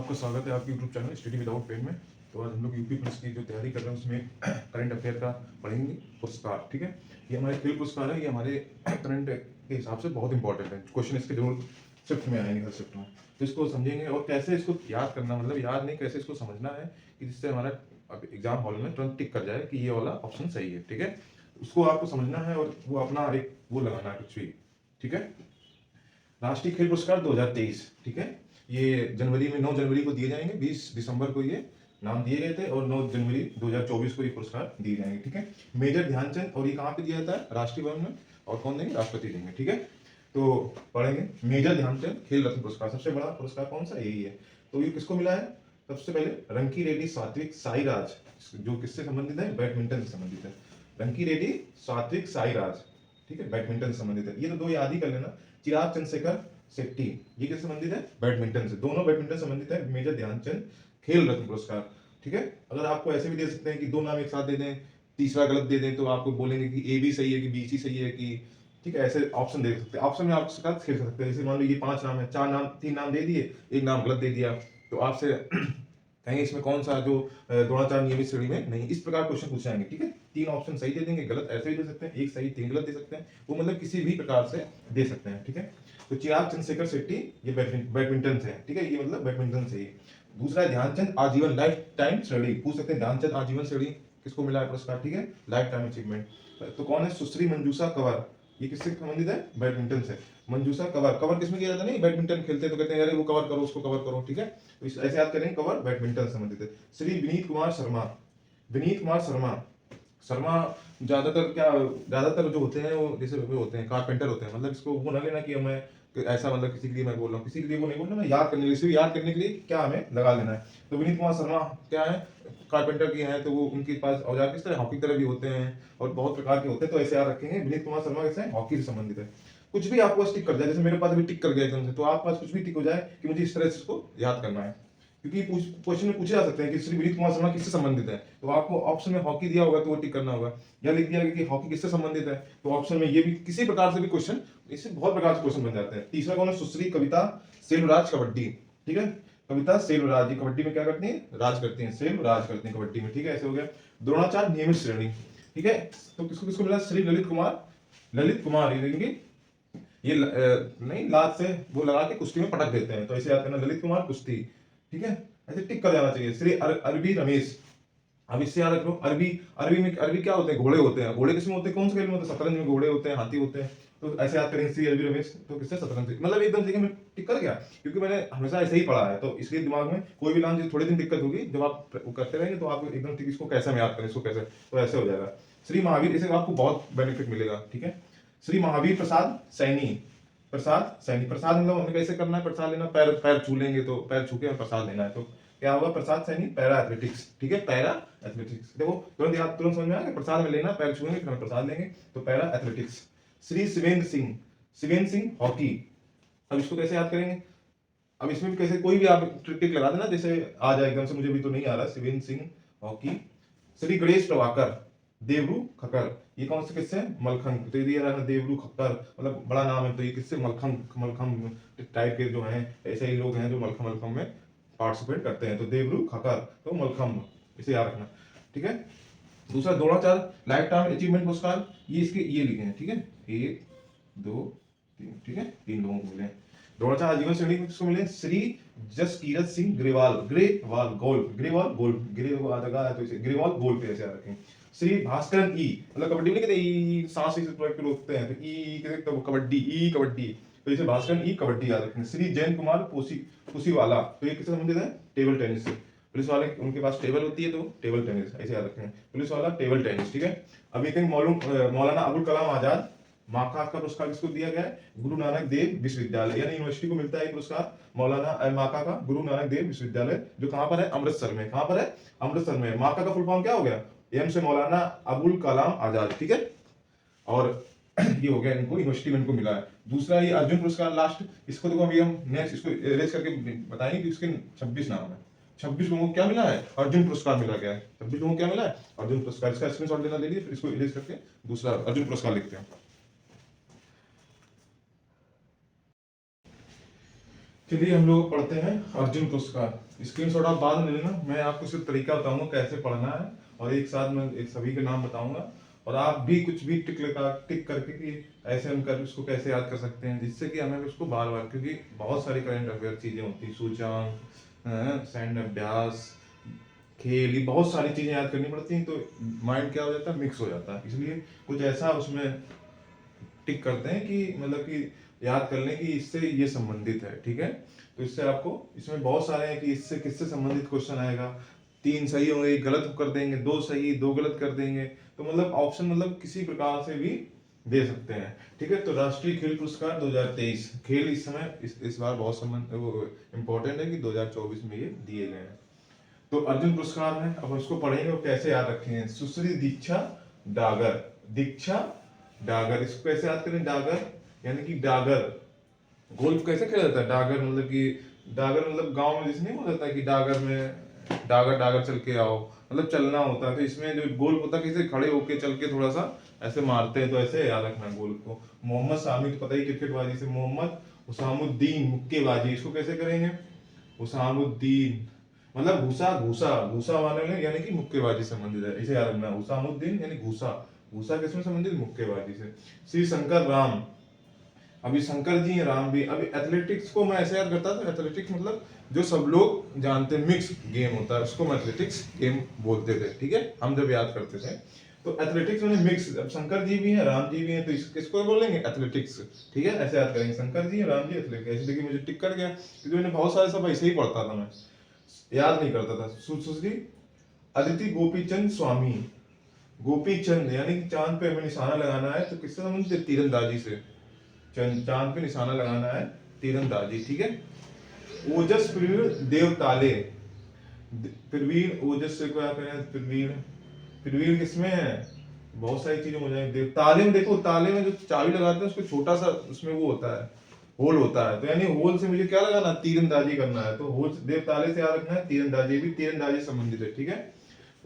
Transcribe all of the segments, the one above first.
आपका स्वागत है आपके YouTube channel study without pain में। तो आज हम लोग यूपी पुलिस की जो तैयारी कर रहे हैं उसमें करंट अफेयर का पढ़ेंगे पुरस्कार। ठीक है, ये हमारे खेल पुरस्कार है, ये हमारे करंट के हिसाब से बहुत इंपॉर्टेंट है। क्वेश्चन इसके जरूर शिफ्ट में आएंगे, हर शिफ्ट में। तो इसको समझेंगे और कैसे इसको याद करना, मतलब याद नहीं, कैसे इसको समझना है कि जिससे हमारा एग्जाम हॉल में तुरंत टिक कर जाए कि ये वाला ऑप्शन सही है। ठीक है, उसको आपको समझना है और वो अपना एक वो लगाना है कुछ भी। ठीक है, राष्ट्रीय खेल पुरस्कार 2023। ठीक है, ये जनवरी में 9 जनवरी को दिए जाएंगे, 20 दिसंबर को ये नाम दिए गए थे और 9 जनवरी 2024 को ये पुरस्कार दिए जाएंगे। ठीक है, मेजर ध्यानचंद, और ये कहाँ पे दिया जाता है? राष्ट्रीय भवन में। और कौन देंगे? राष्ट्रपति देंगे। ठीक है, तो पढ़ेंगे मेजर ध्यानचंद खेल रत्न पुरस्कार, सबसे बड़ा पुरस्कार कौन सा? यही है। तो ये किसको मिला है? सबसे पहले रंकी रेड्डी सात्विक साईराज, जो किससे संबंधित है? बैडमिंटन से संबंधित है। रंकी रेड्डी सात्विक साईराज, ठीक है, बैडमिंटन से संबंधित है। ये तो दो याद ही कर लेना। चिराग चंद्रशेखर शेट्टी, ये किससे संबंधित है? बैडमिंटन से। दोनों बैडमिंटन संबंधित है। मेजर ध्यानचंद खेल रत्न पुरस्कार। ठीक है, अगर आपको ऐसे भी दे सकते हैं कि दो नाम एक साथ दे दें, तीसरा गलत दे दें, तो आपको बोलेंगे कि ए बी सही है कि बी सी सही है कि, ठीक है, ऐसे ऑप्शन दे सकते हैं। ऑप्शन में आप साथ खेल सकते हैं। जैसे मान लो ये 5 नाम है, 4 नाम, 3 नाम दे दिए, एक नाम गलत दे दिया, तो आपसे कहेंगे इसमें कौन सा जो द्रोणाचार्य नियमित श्रेणी में नहीं। इस प्रकार क्वेश्चन पूछे जाएंगे। ठीक है, 3 ऑप्शन सही दे देंगे, गलत ऐसे भी दे सकते हैं, एक सही 3 गलत दे सकते हैं, वो मतलब किसी भी प्रकार से दे सकते हैं। ठीक है, तो चिराग चंद्रशेखर शेट्टी ये बैडमिंटन से है। ठीक है, ये मतलब बैडमिंटन से ही। दूसरा है ध्यानचंद आजीवन लाइफ टाइम श्रेणी, पूछ सकते हैं ध्यानचंद आजीवन श्रेणी किसको मिला है पुरस्कार? ठीक है, लाइफ टाइम अचीवमेंट। तो कौन है? सुश्री मंजूषा कंवर, ये किससे संबंधित है? बैडमिंटन से। मंजूषा कंवर, कवर किसमें किया जाता है? नहीं, बैडमिंटन खेलते तो कहते हैं अरे वो कवर करो, उसको कवर करो। ठीक है, तो ऐसे याद करेंगे, कवर बैडमिंटन से संबंधित है। श्री विनीत कुमार शर्मा, विनीत कुमार शर्मा, शर्मा ज्यादातर जो होते हैं वो जैसे वो होते हैं कारपेंटर होते हैं, मतलब इसको वो ना लेना कि मैं ऐसा, मतलब किसी के लिए मैं बोल रहा हूँ, किसी के लिए वो नहीं बोल रहा, मैं याद करने के लिए, सिर्फ याद करने के लिए क्या हमें लगा लेना है। तो विनीत कुमार शर्मा क्या है? कारपेंटर की हैं, तो वो उनके पास औजार किस तरह हॉकी की तरह भी होते हैं और बहुत प्रकार के होते हैं, तो ऐसे याद रखेंगे। विनीत कुमार शर्मा कैसे? हॉकी से संबंधित है। कुछ भी आपको टिक कर जाए, जैसे मेरे पास अभी टिक कर गया एकदम से, तो आपके पास कुछ भी टिक हो जाए कि मुझे इस तरह से इसको याद करना है, क्योंकि क्वेश्चन में पूछे जा सकते हैं कि श्री विनीत कुमार शर्मा किससे संबंधित है, तो आपको ऑप्शन में हॉकी दिया होगा तो वो टिक करना होगा, या लिख दिया कि हॉकी किससे संबंधित है, तो ऑप्शन में ये भी किसी प्रकार से भी क्वेश्चन, इससे बहुत प्रकार से क्वेश्चन बन जाते हैं। तीसरा कौन है? सुश्री कविता सेल्वराज कबड्डी। ठीक है, कविता सेल्वराज, ये कबड्डी में क्या करती है? राज करती है, सेल्वराज करती है कबड्डी में। ठीक है, ऐसे हो गया। द्रोणाचार्य नियमित श्रेणी, ठीक है, तो किसको किसको मिला? श्री ललित कुमार, ललित कुमार, ये देखेंगे ये नहीं, लात से वो लगा के कुश्ती में पटक देते हैं, तो ऐसे याद करना, ललित कुमार कुश्ती। ठीक है, ऐसे टिक कर जाना चाहिए। श्री अरबी रमेश, अब इससे याद रखो, अरबी, अरबी क्या होते हैं? घोड़े होते हैं। घोड़े किसमें होते हैं? कौन से खेल में होते हैं? शतरंज में घोड़े होते हैं, हाथी होते हैं, तो ऐसे याद करेंगे। श्री अरबी रमेश, तो किससे? शतरंज से। मतलब एकदम देखिए मैं टिक कर गया, क्योंकि मैंने हमेशा ऐसे ही पढ़ा है, तो इसलिए दिमाग में कोई भी लाइन थोड़े दिन दिक्कत होगी, जब आप करते रहेंगे तो आप एकदम ठीक इसको कैसे हम याद करें, इसको कैसे, तो ऐसे हो जाएगा। श्री महावीर, इसे आपको बहुत बेनिफिट मिलेगा। ठीक है, श्री महावीर प्रसाद सैनी, प्रसाद सैनी, प्रसाद मतलब हमें कैसे करना है? प्रसाद लेना, पैर पैर छू लेंगे, तो पैर छू के हमें प्रसाद लेना है, तो क्या होगा? प्रसाद सैनी पैरा एथलेटिक्स। ठीक है, पैरा एथलेटिक्स, देखो तुरंत याद, तुरंत समझ में आया, प्रसाद में लेना, पैर छूएंगे फिर हम प्रसाद लेंगे, तो para athletics. Shri Shivendra Singh, Shivendra Singh hockey, अब इसको कैसे याद करेंगे? अब इसमें भी कैसे, कोई भी आप टिक लगा देना जैसे आ जाए एकदम से, मुझे भी तो नहीं आ रहा। शिवेंद्र सिंह हॉकी। श्री गणेश प्रभाकर देवरू खक्कर, ये कौन से किससे? मलखंभ, तो ये रहा देवरू खक्कर, मतलब बड़ा नाम है, तो ये किससे? मलखंभ, मलखंभ टाइप के जो हैं, ऐसे ही लोग हैं जो मलखंभ मलखंभ में पार्टिसिपेट करते हैं, तो देवरू खक्कर, तो मलखंभ, इसे याद रखना। ठीक है, दूसरा द्रोणाचार्य लाइफ टाइम अचीवमेंट पुरस्कार, ये इसके ये लिखे हैं। ठीक है, 1 2 3, ठीक है, 3 लोगों को मिले हैं। द्रोणाचार्य आजीवन श्रेणी में किसको मिले? श्री जसकीरत सिंह ग्रेवाल, ग्रेवाल गोल्ड, ग्रेवाल गोल्ड, ग्रेवाल लगा है तो इसे ग्रेवाल गोल्ड पे ऐसे याद रखें। श्री भास्करन ई, मतलब कबड्डी में कहते हैं ई, सांस से प्रयोग रोकते हैं, तो ई कहते तो कबड्डी, ई कबड्डी, तो इसे भास्करन ई कबड्डी याद रखें। श्री जैन कुमार पोसीवाला, तो ये किससे संबंधित है? टेबल टेनिस से। पुलिस वाले उनके पास टेबल होती है, तो टेबल टेनिस, ऐसे याद रखें, पुलिस वाला टेबल टेनिस। ठीक है, अब एक मौलाना अबुल कलाम आजाद माका का पुरस्कार किसको दिया गया है? गुरु नानक देव विश्वविद्यालय, यानी यूनिवर्सिटी को मिलता है पुरस्कार, मौलाना माका का गुरु नानक देव विश्वविद्यालय, जो कहां पर है? अमृतसर में। कहां पर है? अमृतसर में। माका का फुल फॉर्म क्या हो गया? एम से मौलाना अबुल कलाम आजाद। ठीक है, और ये हो गया, इनको यूनिवर्सिटी में इनको मिला है। दूसरा ये अर्जुन पुरस्कार लास्ट, इसको देखो अभी हम नेक्स्ट इसको इरेज करके बताएंगे कि इसके 26 नाम है। 26 लोगों को क्या मिला है? अर्जुन पुरस्कार मिला गया है। 26 लोगों को क्या मिला है? अर्जुन पुरस्कार। इसका स्क्रीनशॉट लेना, ले लीजिए, फिर इसको इरेज करके दूसरा अर्जुन पुरस्कार लिखते हैं। चलिए हम लोग पढ़ते हैं अर्जुन पुरस्कार। स्क्रीनशॉट आप बाद में ले लेना, मैं आपको सिर्फ तरीका बताऊंगा कैसे पढ़ना है, और एक साथ मैं एक सभी के नाम बताऊंगा, और आप भी कुछ भी टिक करके कि ऐसे हम कर उसको कैसे याद कर सकते हैं, जिससे कि हमें उसको बार बार, क्योंकि बहुत सारी करंट अफेयर चीजें होती है, सूचकांक, सैन्य अभ्यास, खेल, ये बहुत सारी चीजें याद करनी पड़ती हैं, तो माइंड क्या हो जाता है, मिक्स हो जाता है। इसलिए कुछ ऐसा उसमें टिक करते हैं कि मतलब कि याद कर लें कि इससे ये संबंधित है, ठीक है। तो इससे आपको, इसमें बहुत सारे हैं कि इससे किससे संबंधित क्वेश्चन आएगा, 3 सही होंगे, 1 गलत कर देंगे, 2 सही 2 गलत कर देंगे, तो मतलब ऑप्शन मतलब किसी प्रकार से भी दे सकते हैं, ठीक है। तो राष्ट्रीय खेल पुरस्कार 2023 खेल इस समय इस बार बहुत वो इम्पोर्टेंट है कि 2024 में ये दिए गए हैं। तो अर्जुन पुरस्कार है, अब उसको पढ़ेंगे और कैसे याद रखेंगे। सुश्री दीक्षा डागर, दीक्षा डागर, इसको कैसे याद करें, डागर यानी कि डागर, गोल्फ कैसे खेला जाता है, डागर मतलब कि डागर मतलब गांव में जैसे नहीं बोला जाता है कि डागर में डागर डागर चल के आओ, मतलब चलना होता है। तो इसमें जो गोल्फ होता है किसी खड़े होके चल के थोड़ा सा ऐसे मारते हैं, तो ऐसे याद रखना गोल्फ को। मोहम्मद शामी तो पता ही क्रिकेटबाजी से, मोहम्मद हुसामुद्दीन मुक्केबाजी, इसको कैसे करेंगे, हुसामुद्दीन मतलब घूसा घूसा घूसा वाले यानी कि मुक्केबाजी संबंधित है, इसे याद रखना। हुसामुद्दीन यानी घूसा, घूसा किसमें संबंधित, मुक्केबाजी से। श्री शंकर राम, अभी शंकर जी हैं, राम भी। अभी एथलेटिक्स को मैं ऐसे याद करता था, एथलेटिक्स मतलब जो सब लोग जानते हैं मिक्स गेम होता है, उसको हम एथलेटिक्स गेम बोलते थे, ठीक है, हम जब याद करते थे। तो एथलेटिक्स में मिक्स, अब शंकर जी भी हैं, राम जी भी हैं, तो किसको बोलेंगे, एथलेटिक्स, ठीक है, ऐसे याद करेंगे, शंकर जी राम जी एथलेटिक्स। ऐसे देखिए मुझे टिक कर गया, क्योंकि मैंने बहुत सारे सब ऐसे ही पढ़ता था, मैं याद नहीं करता था। सुश्री अदिति गोपीचंद स्वामी, गोपीचंद यानी कि चांद पे हमें निशाना लगाना है, तो किससे संबंधित है, तीरंदाजी से, चांद पे निशाना लगाना है, तीरंदाजी, ठीक है। ओजस प्रवीण देवताले, प्रवीण ओजस से क्या करें, प्रवीण, प्रवीण किसमें है, बहुत सारी चीजें हो जाएंगी। ताले में देखो, ताले में जो चाबी लगाते हैं उसको छोटा सा उसमें वो होता है, होल होता है, तो यानी होल से मुझे क्या लगाना, तीरंदाजी करना है, तो होल देव ताले से याद रखना है, तीरंदाजी भी तीरंदाजी संबंधित है, ठीक है।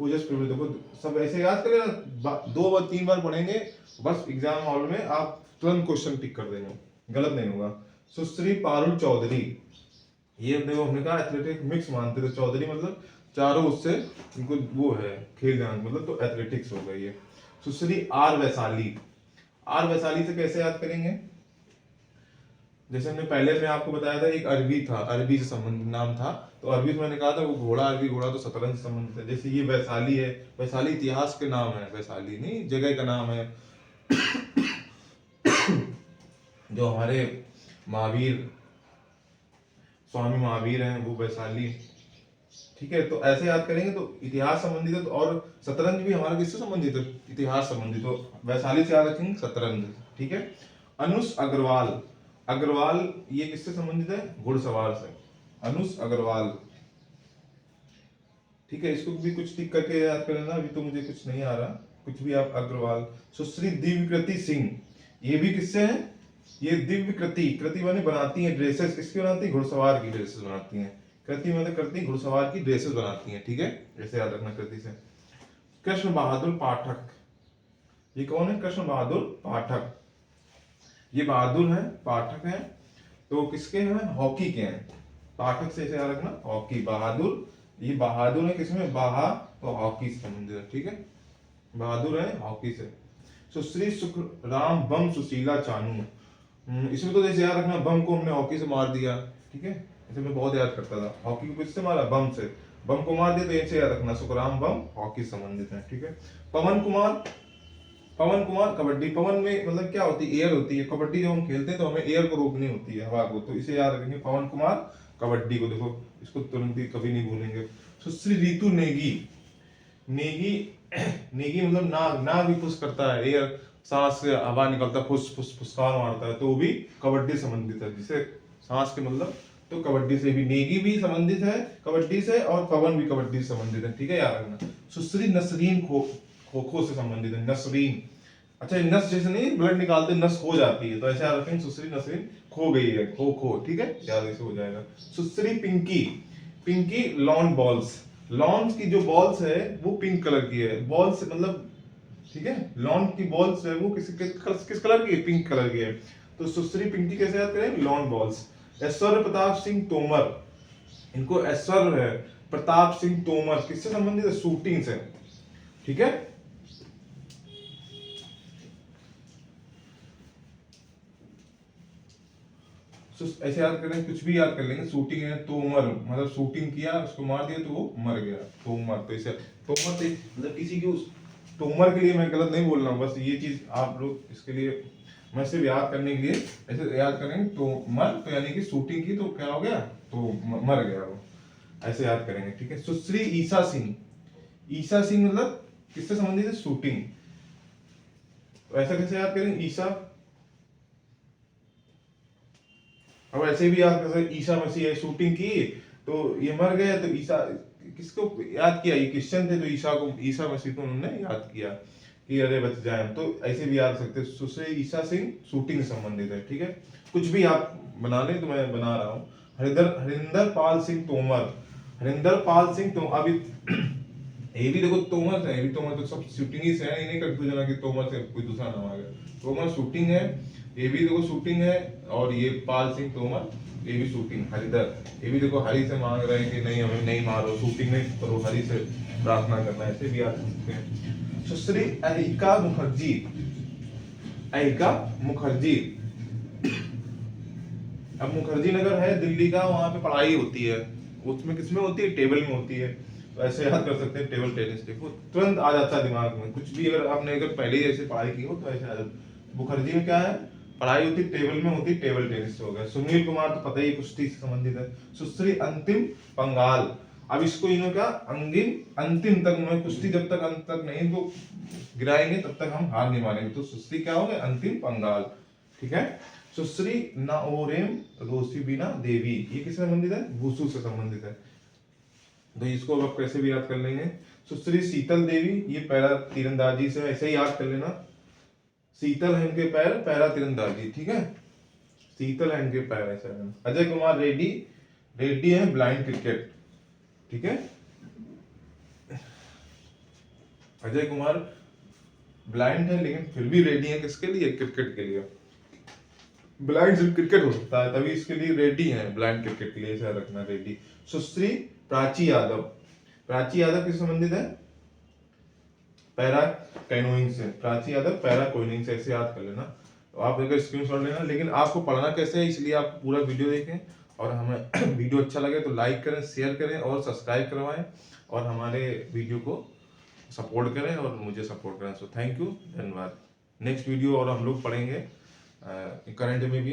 ओजस प्रवीण देखो, सब ऐसे याद कर लेना, 2 बार 3 बार पढ़ेंगे, बस एग्जाम हॉल में आप तुरंत क्वेश्चन टिक कर देंगे, गलत नहीं होगा। सुश्री पारुल चौधरी, ये देखो हमने कहा एथलेटिक्स मिक्स मानते थे, चौधरी मतलब चारों उससे इनको वो है खेल जान मतलब, तो एथलेटिक्स हो गई है। सुश्री आर वैशाली, आर वैशाली से कैसे याद करेंगे, जैसे हमने पहले में आपको बताया था एक अरबी था, अरबी से संबंधित नाम था, तो अरबी से मैंने कहा था वो घोड़ा, अरबी घोड़ा तो शतरंज से संबंधित है। जैसे ये वैशाली है, वैशाली इतिहास के नाम है, वैशाली नहीं जगह का नाम है। जो हमारे महावीर, स्वामी महावीर हैं, वो वैशाली, ठीक है। तो ऐसे याद करेंगे तो इतिहास संबंधित है, तो और शतरंज भी हमारा किससे संबंधित है, इतिहास संबंधित, तो वैशाली से याद रखेंगे शतरंज, ठीक है। अनुष अग्रवाल, अग्रवाल ये किससे संबंधित है, घुड़सवार से, अनुष अग्रवाल, ठीक है। इसको भी कुछ टिक करके याद कर लेना, अभी तो मुझे कुछ नहीं आ रहा, कुछ भी आप, अग्रवाल। सुश्री दिव्यकृति सिंह, ये भी किससे है, ये दिव्यकृति, कृति माने बनाती है ड्रेसेस, किसकी बनाती है, घुड़सवार की ड्रेसेस बनाती हैं, कृति मतलब करती घुड़सवार की ड्रेसेस बनाती हैं, ठीक है, ऐसे याद रखना कृति से। कृष्ण बहादुर पाठक, ये कौन है, कृष्ण बहादुर पाठक, ये बहादुर है, पाठक है, तो किसके हैं, हॉकी के हैं, पाठक से ऐसे याद रखना, हॉकी बहादुर, ये बहादुर है किसमें, बहा, तो हॉकी से संबंधित है, ठीक है, बहादुर है हॉकी से। सुश्री शुक्र राम बम सुशीला चानू, इसमें तो जैसे याद रखना, बम को हमने हॉकी से मार दिया, ठीक है, इसे मैं बहुत याद करता था, हॉकी को किससे मारा, बम से, बम को मार दिया, तो ऐसे याद रखना, सुखराम बम हॉकी से संबंधित है, ठीक है। पवन कुमार, पवन कुमार कबड्डी, पवन में मतलब क्या होती है, एयर होती है, कबड्डी जब हम खेलते हैं तो हमें एयर को रोकनी होती है, हवा को, तो इसे याद रखेंगे, पवन कुमार कबड्डी को, देखो इसको तुरंत ही कभी नहीं भूलेंगे। सुश्री ऋतु नेगी, नेगी नेगी मतलब नाग, नाग भी पुश करता है, एयर सांस से हवा निकलता है, फुस फुस फुसकार मारता है, तो वो भी कबड्डी संबंधित है, जिसे सांस के मतलब, तो कबड्डी से भी, नेगी भी संबंधित है कबड्डी से, और पवन भी कबड्डी से संबंधित है, ठीक है, याद रखना। सुश्री नसरीन खो, खो खो से संबंधित है, नसरीन, अच्छा नस जैसे नहीं ब्लड निकालते नस खो जाती है, तो ऐसे याद रखेंगे, सुश्री नसरीन खो गई है, खो खो, ठीक है, याद ऐसे हो जाएगा। Sushri Pinky, Pinky lawn balls, lawn की जो बॉल्स है वो पिंक कलर की है, बॉल्स मतलब, ठीक है, लॉन की बॉल्स है वो किस कलर की है, पिंक कलर की है, तो सुश्री पिंकी कैसे याद करें, लॉन बॉल्स। ऐश्वर्य प्रताप सिंह तोमर, इनको ऐश्वर्य प्रताप सिंह तोमर किससे संबंधित है? शूटिंग से, ठीक है। ऐसे याद करें, कुछ भी याद कर लेंगे। शूटिंग है तोमर, मतलब शूटिंग किया, उसको मार दिया तो वो मर गया, तोमर। तो इसे तोमर से मतलब किसी की तोमर के लिए मैं गलत नहीं बोल रहा हूँ, बस ये चीज आप लोग इसके लिए मैं सिर्फ याद करने के लिए ऐसे याद करेंगे। तो मर तो यानी कि शूटिंग की तो क्या हो गया, तो मर गया वो, ऐसे याद करेंगे, ठीक है। सुश्री ईसा सिंह, ईसा सिंह मतलब किससे संबंधित है? शूटिंग। तो ऐसा कैसे याद करेंगे? ईसा, अब ऐसे भी याद कर सकते, ईसा मसीह है, शूटिंग की तो ये मर गए, तो ईसा किसको याद किया? ये क्रिश्चियन थे तो ईसा को, ईसा मसीह को उन्होंने याद किया कि अरे बच जाए। तो ऐसे भी याद सकते, सुश्री ईसा सिंह शूटिंग से संबंधित है, ठीक है। कुछ भी आप बना लें तो मैं बना रहा हूँ। हरिंदर पाल सिंह तोमर, हरिंदर पाल सिंह तो अभी ये भी देखो तोमर है, ये भी तोमर, तो सब शूटिंग ही से है, ये नहीं कंफ्यूजन है कि तोमर से कोई दूसरा नाम आ गया। तोमर शूटिंग है, ये भी देखो शूटिंग है, और ये पाल सिंह तोमर ये भी शूटिंग। हरिधर, ये भी देखो हरि से मांग रहे हैं कि नहीं हमें नहीं मारो, शूटिंग नहीं करो, हरि से प्रार्थना करना, ऐसे भी आ सकते हैं। सुश्री अहिका मुखर्जी, अहिका मुखर्जी, अब मुखर्जी नगर है दिल्ली का, वहां पे पढ़ाई होती है, उसमें किसमें होती है? टेबल में होती है। तो ऐसे याद कर सकते हैं, टेबल टेनिस, देखो तुरंत आ जाता है दिमाग में, कुछ भी अगर आपने अगर पहले ही ऐसे पढ़ाई की हो तो ऐसे आ जाता। मुखर्जी में क्या है? पढ़ाई होती टेबल में होती, टेबल टेनिस हो गया। सुनील कुमार तो पता ही कुश्ती से संबंधित है। सुश्री अंतिम पंगाल, अब इसको इन्होंने क्या, अंगिम अंतिम तक, उन्होंने कुश्ती जब तक अंत तक नहीं तो गिराएंगे तब तक हम हार नहीं मानेंगे। तो सुश्री क्या हो गया? अंतिम पंगाल, ठीक है। सुश्री नाओरेम रोसिबिना देवी, ये किससे संबंधित है? वुशु से संबंधित है। तो इसको अब आप कैसे भी याद कर लेंगे। सुश्री शीतल देवी, ये पैरा तीरंदाजी से, ऐसे ही याद कर लेना। शीतल है इनके पैर, पैरा तीरंदाजी, ठीक है। शीतल है इनके पैर, ऐसा है। अजय कुमार रेड्डी, रेड्डी है ब्लाइंड क्रिकेट, ठीक है। अजय कुमार ब्लाइंड है लेकिन फिर भी रेडी है, किसके लिए? क्रिकेट के लिए। ब्लाइंड सिर्फ क्रिकेट हो सकता है, तभी इसके लिए रेडी है, ब्लाइंड क्रिकेट के लिए, ऐसा रखना रेडी। सुश्री प्राची यादव, प्राची यादव किससे संबंधित है? पैरा कैनोइंग से, प्राची यादव पैरा कैनोइंग से, ऐसे याद कर लेना। तो आप अगर स्क्रीनशॉट लेना, लेकिन आपको पढ़ना कैसे है, इसलिए आप पूरा वीडियो देखें, और हमें वीडियो अच्छा लगे तो लाइक करें, शेयर करें और सब्सक्राइब करवाएं, और हमारे वीडियो को सपोर्ट करें और मुझे सपोर्ट करें। सो थैंक यू, धन्यवाद। नेक्स्ट वीडियो और हम लोग पढ़ेंगे करंट में भी